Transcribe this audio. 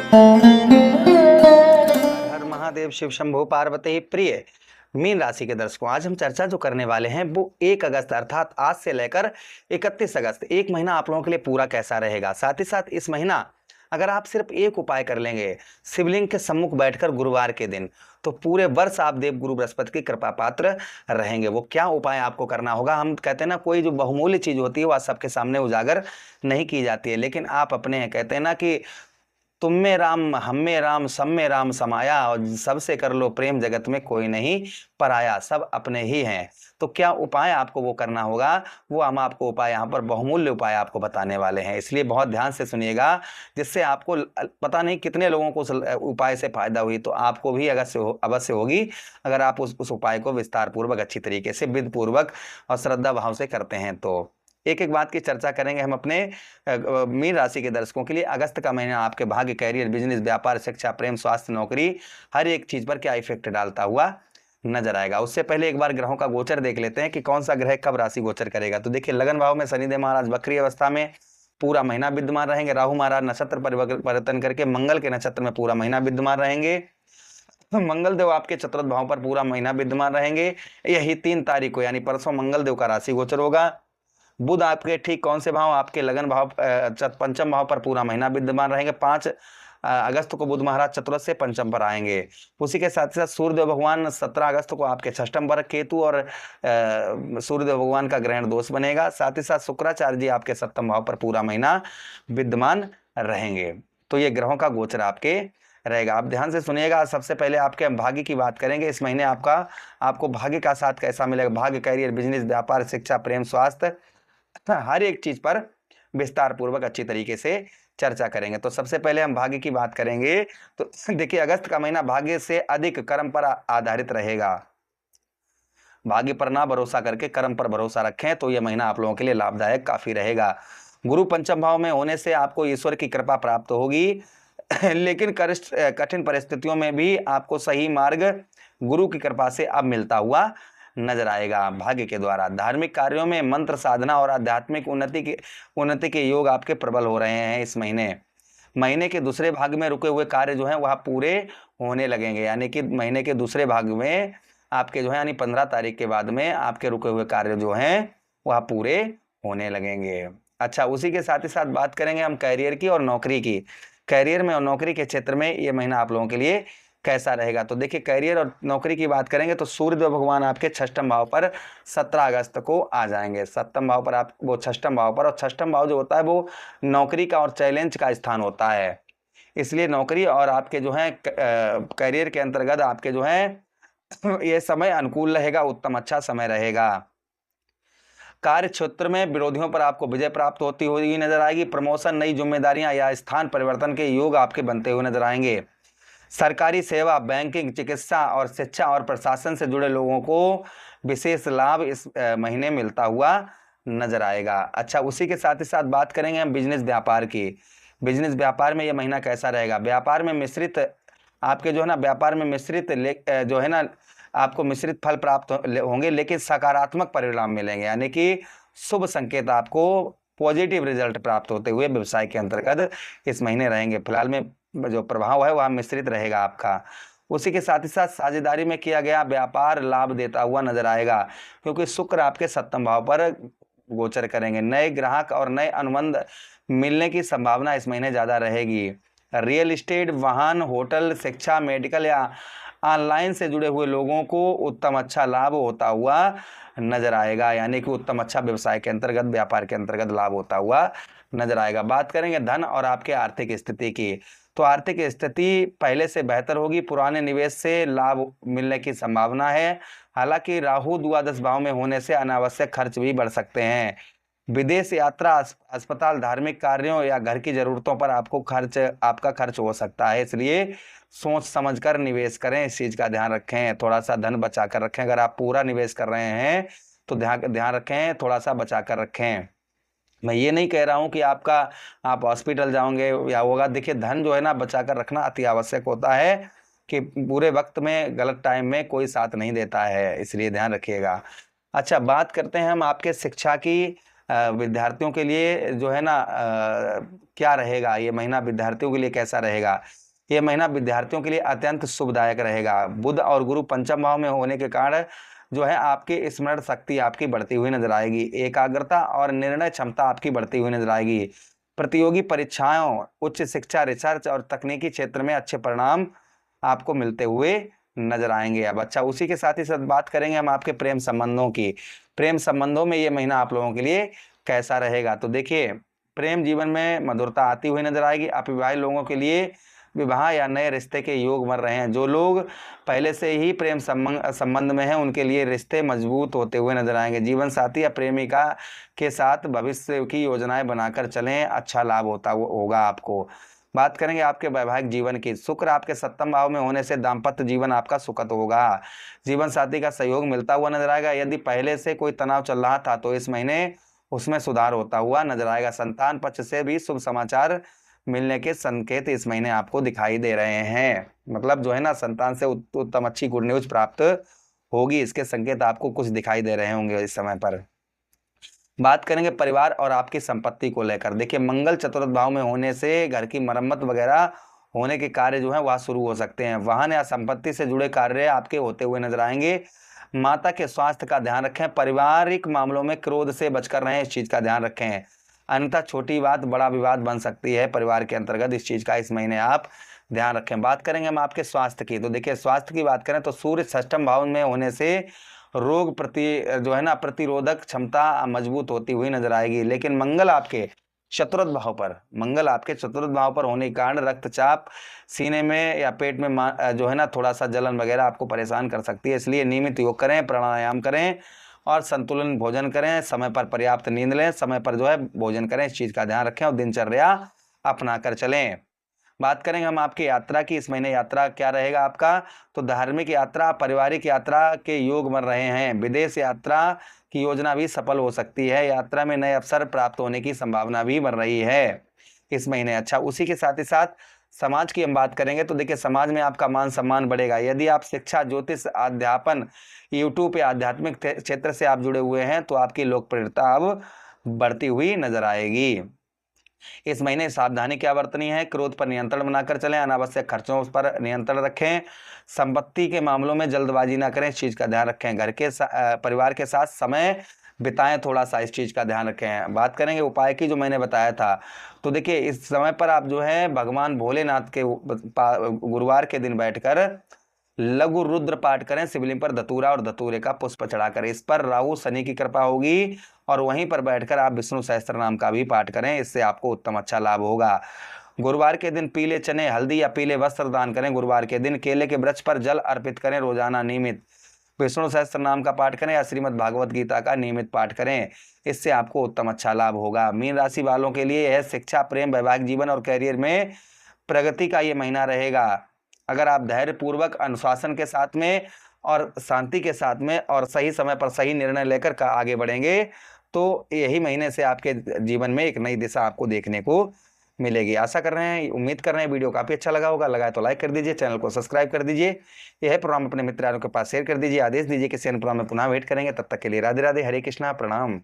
हर हर महादेव, शिव शंभो पार्वती प्रिय। मीन राशि के दर्शकों, आज हम चर्चा जो करने वाले हैं वो 1 अगस्त अर्थात आज से लेकर 31 अगस्त, एक महीना आप लोगों के लिए पूरा कैसा रहेगा। साथ ही साथ इस महीना अगर आप सिर्फ एक उपाय कर लेंगे, शिवलिंग के सम्मुख बैठकर गुरुवार के दिन, तो पूरे वर्ष आप देव गुरु बृहस्पति की कृपा पात्र रहेंगे। वो क्या उपाय आपको करना होगा, हम कहते हैं ना, कोई जो बहुमूल्य चीज होती है वह सबके सामने उजागर नहीं की जाती है, लेकिन आप अपने कहते हैं ना कि तुम में राम, हम में राम, सब में राम समाया, और सबसे कर लो प्रेम, जगत में कोई नहीं पराया, सब अपने ही हैं। तो क्या उपाय आपको वो करना होगा, वो हम आपको उपाय यहाँ पर बहुमूल्य उपाय आपको बताने वाले हैं, इसलिए बहुत ध्यान से सुनिएगा, जिससे आपको पता नहीं कितने लोगों को उस उपाय से फायदा हुई, तो आपको भी अवश्य होगी अगर आप उस उपाय को विस्तार पूर्वक, अच्छी तरीके से, विधि पूर्वक और श्रद्धा भाव से करते हैं। तो एक एक बात की चर्चा करेंगे हम अपने मीन राशि के दर्शकों के लिए। अगस्त का महीना आपके भाग्य, कैरियर, बिजनेस, व्यापार, शिक्षा, प्रेम, स्वास्थ्य, नौकरी, हर एक चीज पर क्या इफेक्ट डालता हुआ नजर आएगा। उससे पहले एक बार ग्रहों का गोचर देख लेते हैं कि कौन सा ग्रह कब राशि गोचर करेगा। तो देखिए, लगन भाव में शनिदेव महाराज वक्री अवस्था में पूरा महीना विद्यमान रहेंगे। राहु महाराज नक्षत्र परिवर्तन करके मंगल के नक्षत्र में पूरा महीना विद्यमान रहेंगे। मंगल देव आपके चतुर्थ भाव पर पूरा महीना विद्यमान रहेंगे। यही 3 तारीख को यानी परसों मंगल देव का राशि गोचर होगा। बुध आपके ठीक कौन से भाव, आपके लगन भाव पंचम भाव पर पूरा महीना विद्यमान रहेंगे। 5 अगस्त को बुध महाराज चतुर्थ से पंचम पर आएंगे। उसी के साथ साथ सूर्यदेव भगवान 17 अगस्त को आपके षष्ठम पर, केतु और सूर्यदेव भगवान का ग्रहण दोष बनेगा। साथ ही साथ शुक्राचार्य जी आपके 7वें भाव पर पूरा महीना विद्यमान रहेंगे। तो ये ग्रहों का गोचर आपके रहेगा। आप ध्यान से सुनिएगा। सबसे पहले आपके हम भाग्य की बात करेंगे। इस महीने आपको भाग्य का साथ कैसा मिलेगा। भाग्य, कैरियर, बिजनेस, व्यापार, शिक्षा, प्रेम, स्वास्थ्य, हर एक चीज पर विस्तार पूर्वक अच्छी तरीके से चर्चा करेंगे। तो सबसे पहले हम भाग्य की बात करेंगे। तो देखिए, अगस्त का महीना भाग्य से अधिक कर्म पर आधारित रहेगा। भाग्य पर ना भरोसा करके कर्म पर भरोसा रखें तो यह महीना आप लोगों के लिए लाभदायक काफी रहेगा। गुरु पंचम भाव में होने से आपको ईश्वर की कृपा प्राप्त होगी, लेकिन कठिन परिस्थितियों में भी आपको सही मार्ग गुरु की कृपा से अब मिलता हुआ नजर आएगा। भाग्य के द्वारा धार्मिक कार्यों में मंत्र साधना और आध्यात्मिक उन्नति के योग आपके प्रबल हो रहे हैं। इस महीने के दूसरे भाग में रुके हुए कार्य जो हैं वह पूरे होने लगेंगे, यानी कि महीने के दूसरे भाग में आपके जो है यानी 15 तारीख के बाद में आपके रुके हुए कार्य जो हैं वह पूरे होने लगेंगे। अच्छा, उसी के साथ ही साथ बात करेंगे हम कैरियर की और नौकरी की। कैरियर में और नौकरी के क्षेत्र में ये महीना आप लोगों के लिए कैसा रहेगा। तो देखिए, कैरियर और नौकरी की बात करेंगे तो सूर्यदेव भगवान आपके 6वें भाव पर 17 अगस्त को आ जाएंगे। 7वें भाव पर आप वो 6वें भाव पर, और 6वां भाव जो होता है वो नौकरी का और चैलेंज का स्थान होता है। इसलिए नौकरी और आपके जो है कैरियर के अंतर्गत आपके जो है ये समय अनुकूल रहेगा, उत्तम अच्छा समय रहेगा। कार्य क्षेत्र में विरोधियों पर आपको विजय प्राप्त होती हुई नजर आएगी। प्रमोशन, नई जिम्मेदारियां या स्थान परिवर्तन के योग आपके बनते हुए नजर आएंगे। सरकारी सेवा, बैंकिंग, चिकित्सा और शिक्षा और प्रशासन से जुड़े लोगों को विशेष लाभ इस महीने मिलता हुआ नजर आएगा। अच्छा, उसी के साथ ही साथ बात करेंगे हम बिजनेस व्यापार की। बिजनेस व्यापार में यह महीना कैसा रहेगा। व्यापार में मिश्रित आपके जो है ना, व्यापार में मिश्रित जो है ना, आपको मिश्रित फल प्राप्त होंगे, लेकिन सकारात्मक परिणाम मिलेंगे, यानी कि शुभ संकेत, आपको पॉजिटिव रिजल्ट प्राप्त होते हुए व्यवसाय के अंतर्गत इस महीने रहेंगे। फिलहाल में जो प्रभाव है वह मिश्रित रहेगा आपका। उसी के साथ ही साथ साझेदारी में किया गया व्यापार लाभ देता हुआ नजर आएगा, क्योंकि शुक्र आपके 7वें भाव पर गोचर करेंगे। नए ग्राहक और नए अनुबंध मिलने की संभावना इस महीने ज्यादा रहेगी। रियल एस्टेट, वाहन, होटल, शिक्षा, मेडिकल या ऑनलाइन से जुड़े हुए लोगों को उत्तम अच्छा लाभ होता हुआ नजर आएगा, यानी कि उत्तम अच्छा व्यवसाय के अंतर्गत, व्यापार के अंतर्गत लाभ होता हुआ नजर आएगा। बात करेंगे धन और आपके आर्थिक स्थिति की। तो आर्थिक स्थिति पहले से बेहतर होगी। पुराने निवेश से लाभ मिलने की संभावना है। हालांकि राहु द्वादश भाव में होने से अनावश्यक खर्च भी बढ़ सकते हैं। विदेश यात्रा, अस्पताल, धार्मिक कार्यों या घर की जरूरतों पर आपका खर्च हो सकता है, इसलिए सोच समझकर निवेश करें। इस चीज का ध्यान रखें, थोड़ा सा धन बचा कर रखें। अगर आप पूरा निवेश कर रहे हैं तो ध्यान रखें, थोड़ा सा बचा कर रखें। मैं ये नहीं कह रहा हूं कि आप हॉस्पिटल जाओगे या होगा। देखिए, धन जो है ना बचा कर रखना अति आवश्यक होता है, कि बुरे वक्त में, गलत टाइम में कोई साथ नहीं देता है, इसलिए ध्यान रखिएगा। अच्छा, बात करते हैं हम आपके शिक्षा की। विद्यार्थियों के लिए जो है ना क्या रहेगा, ये महीना विद्यार्थियों के लिए कैसा रहेगा। ये महीना विद्यार्थियों के लिए अत्यंत शुभदायक रहेगा। बुध और गुरु पंचम भाव में होने के कारण जो है आपकी स्मरण शक्ति आपकी बढ़ती हुई नजर आएगी। एकाग्रता और निर्णय क्षमता आपकी बढ़ती हुई नजर आएगी। प्रतियोगी परीक्षाओं, उच्च शिक्षा, रिसर्च और तकनीकी क्षेत्र में अच्छे परिणाम आपको मिलते हुए नजर आएंगे। अब अच्छा, उसी के साथ ही साथ बात करेंगे हम आपके प्रेम संबंधों की। प्रेम संबंधों में ये महीना आप लोगों के लिए कैसा रहेगा। तो देखिए, प्रेम जीवन में मधुरता आती हुई नजर आएगी। अविवाहित लोगों के लिए विवाह या नए रिश्ते के योग बन रहे हैं। जो लोग पहले से ही प्रेम संबंध में हैं उनके लिए रिश्ते मजबूत होते हुए नजर आएंगे। जीवन साथी या प्रेमिका के साथ भविष्य की योजनाएं बनाकर चलें, अच्छा लाभ होगा आपको। बात करेंगे आपके वैवाहिक जीवन की। शुक्र आपके सप्तम भाव में होने से दाम्पत्य जीवन आपका सुखद होगा। जीवन साथी का सहयोग मिलता हुआ नजर आएगा। यदि पहले से कोई तनाव चल रहा था तो इस महीने उसमें सुधार होता हुआ नजर आएगा। संतान पक्ष से भी शुभ समाचार मिलने के संकेत इस महीने आपको दिखाई दे रहे हैं। मतलब जो है ना, संतान से उत्तम अच्छी गुड न्यूज प्राप्त होगी, इसके संकेत आपको कुछ दिखाई दे रहे होंगे इस समय पर। बात करेंगे परिवार और आपकी संपत्ति को लेकर। देखिए, मंगल चतुर्थ भाव में होने से घर की मरम्मत वगैरह होने के कार्य जो है वह शुरू हो सकते हैं। वाहन या संपत्ति से जुड़े कार्य आपके होते हुए नजर आएंगे। माता के स्वास्थ्य का ध्यान रखें। पारिवारिक मामलों में क्रोध से बचकर रहें, इस चीज का ध्यान रखें, अन्यथा छोटी बात बड़ा विवाद बन सकती है परिवार के अंतर्गत। इस चीज का इस महीने आप ध्यान रखें। बात करेंगे हम आपके स्वास्थ्य की। तो देखिए, स्वास्थ्य की बात करें तो सूर्य षष्ठम भाव में होने से रोग जो है ना प्रतिरोधक क्षमता मजबूत होती हुई नजर आएगी। लेकिन मंगल आपके चतुर्थ भाव पर होने के कारण रक्तचाप, सीने में या पेट में जो है ना थोड़ा सा जलन वगैरह आपको परेशान कर सकती है। इसलिए नियमित योग करें, प्राणायाम करें और संतुलन भोजन करें। समय पर पर्याप्त नींद लें, समय पर जो है भोजन करें, इस चीज का ध्यान रखें और दिनचर्या अपना कर चलें। बात करेंगे हम आपकी यात्रा की। इस महीने यात्रा क्या रहेगा आपका। तो धार्मिक यात्रा, पारिवारिक यात्रा के योग बन रहे हैं। विदेश यात्रा की योजना भी सफल हो सकती है। यात्रा में नए अवसर प्राप्त होने की संभावना भी बन रही है इस महीने। अच्छा, उसी के साथ ही साथ समाज की हम बात करेंगे। तो देखिए, समाज में आपका मान सम्मान बढ़ेगा। यदि आप शिक्षा, ज्योतिष, अध्यापन, यूट्यूब या आध्यात्मिक क्षेत्र से आप जुड़े हुए हैं तो आपकी लोकप्रियता अब बढ़ती हुई नजर आएगी। इस महीने सावधानी क्या बरतनी है। क्रोध पर नियंत्रण बनाकर चलें, अनावश्यक खर्चों पर नियंत्रण रखें, संपत्ति के मामलों में जल्दबाजी ना करें, इस चीज का ध्यान रखें। घर के परिवार के साथ समय बिताएं, थोड़ा सा इस चीज का ध्यान रखें। बात करेंगे उपाय की, जो मैंने बताया था। तो देखिए, इस समय पर आप जो है भगवान भोलेनाथ के गुरुवार के दिन बैठकर लघु रुद्र पाठ करें। शिवलिंग पर धतूरा और धतूरे का पुष्प चढ़ाकर। इस पर राहु शनि की कृपा होगी और वहीं पर बैठकर आप विष्णु सहस्त्र नाम का भी पाठ करें, इससे आपको उत्तम अच्छा लाभ होगा। गुरुवार के दिन पीले चने, हल्दी या पीले वस्त्र दान करें। गुरुवार के दिन केले के वृक्ष पर जल अर्पित करें। रोजाना नियमित विष्णु सहस्त्र नाम का पाठ करें या श्रीमद् भागवत गीता का नियमित पाठ करें, इससे आपको उत्तम अच्छा लाभ होगा। मीन राशि वालों के लिए यह शिक्षा, प्रेम, वैवाहिक जीवन और कैरियर में प्रगति का ये महीना रहेगा। अगर आप धैर्य पूर्वक, अनुशासन के साथ में और शांति के साथ में और सही समय पर सही निर्णय लेकर आगे बढ़ेंगे तो यही महीने से आपके जीवन में एक नई दिशा आपको देखने को मिलेगी। आशा कर रहे हैं, उम्मीद कर रहे हैं वीडियो काफी अच्छा लगा होगा। लगा तो लाइक कर दीजिए, चैनल को सब्सक्राइब कर दीजिए। यह प्रोग्राम अपने मित्रों के पास शेयर कर दीजिए। आदेश दीजिए कि अन्य प्रोग्राम में पुनः भेंट करेंगे। तब तक के लिए राधे राधे, हरे कृष्णा, प्रणाम।